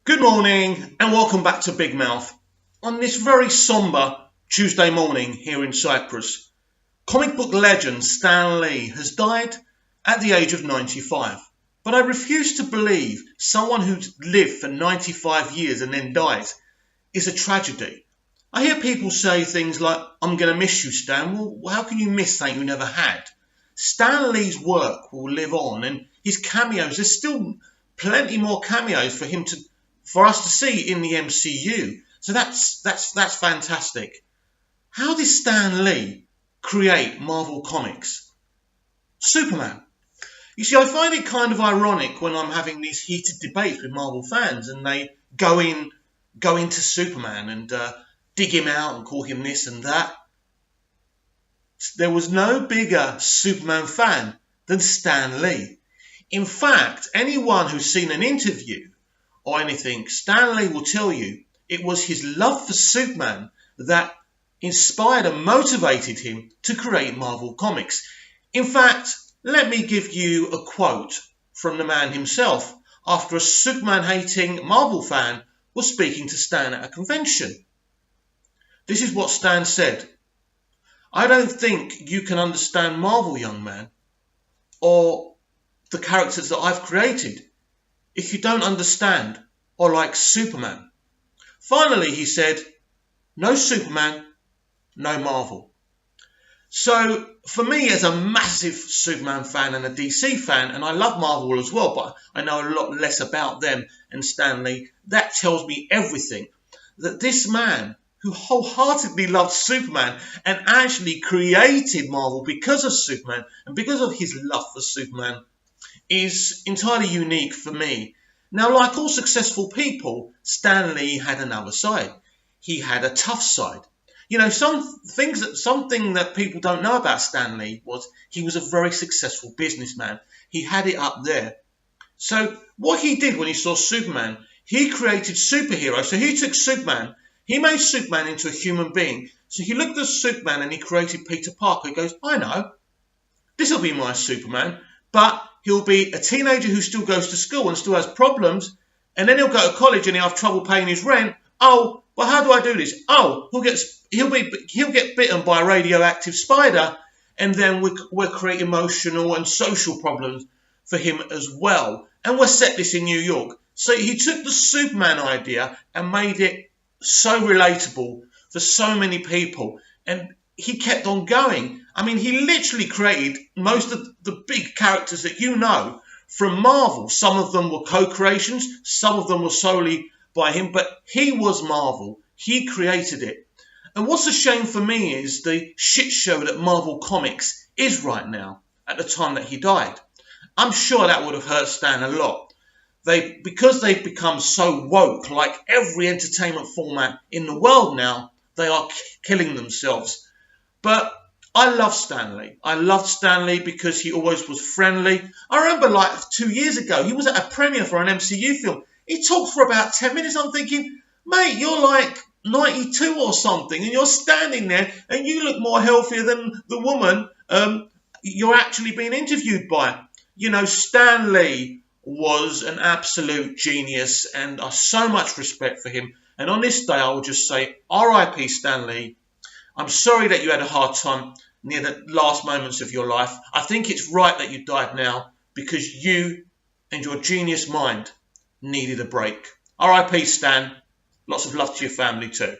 Good morning and welcome back to Big Mouth. On this very sombre Tuesday morning here in Cyprus, comic book legend Stan Lee has died at the age of 95. But I refuse to believe someone who's lived for 95 years and then dies is a tragedy. I hear people say things like, "I'm going to miss you, Stan." Well, how can you miss something you never had? Stan Lee's work will live on, and his cameos, there's still plenty more cameos for us to see in the MCU. So that's fantastic. How did Stan Lee create Marvel Comics? Superman. You see, I find it kind of ironic when I'm having these heated debates with Marvel fans and they go into Superman and dig him out and call him this and that. There was no bigger Superman fan than Stan Lee. In fact, anyone who's seen an interview or anything, Stan Lee will tell you it was his love for Superman that inspired and motivated him to create Marvel Comics. In fact, let me give you a quote from the man himself after a Superman-hating Marvel fan was speaking to Stan at a convention. This is what Stan said. "I don't think you can understand Marvel, young man, or the characters that I've created, if you don't understand or like Superman." Finally, he said, "No Superman, no Marvel." So for me, as a massive Superman fan and a DC fan, and I love Marvel as well, but I know a lot less about them and Stan Lee, that tells me everything. That this man, who wholeheartedly loved Superman and actually created Marvel because of Superman and because of his love for Superman, is entirely unique for me. Now, like all successful people, Stan Lee had another side. He had a tough side. You know, something that people don't know about Stan Lee was he was a very successful businessman. He had it up there. So what he did when he saw Superman, he created superheroes. So he took Superman, he made Superman into a human being. So he looked at Superman and he created Peter Parker. He goes, "I know, this will be my Superman, but he'll be a teenager who still goes to school and still has problems, and then he'll go to college and he'll have trouble paying his rent. Oh, well, how do I do this? Oh, he'll get bitten by a radioactive spider, and then we'll create emotional and social problems for him as well. And we'll set this in New York." So he took the Superman idea and made it so relatable for so many people, and he kept on going. I mean, he literally created most of the big characters that you know from Marvel. Some of them were co-creations, some of them were solely by him, but he was Marvel. He created it. And what's a shame for me is the shit show that Marvel Comics is right now at the time that he died. I'm sure that would have hurt Stan a lot. Because they've become so woke, like every entertainment format in the world now, they are killing themselves. But I love Stan Lee. I loved Stan Lee because he always was friendly. I remember like 2 years ago, he was at a premiere for an MCU film. He talked for about 10 minutes. I'm thinking, mate, you're like 92 or something, and you're standing there and you look more healthier than the woman you're actually being interviewed by. You know, Stan Lee was an absolute genius, and I so much respect for him. And on this day, I will just say, R.I.P. Stan Lee. I'm sorry that you had a hard time near the last moments of your life. I think it's right that you died now because you and your genius mind needed a break. R.I.P. Stan. Lots of love to your family too.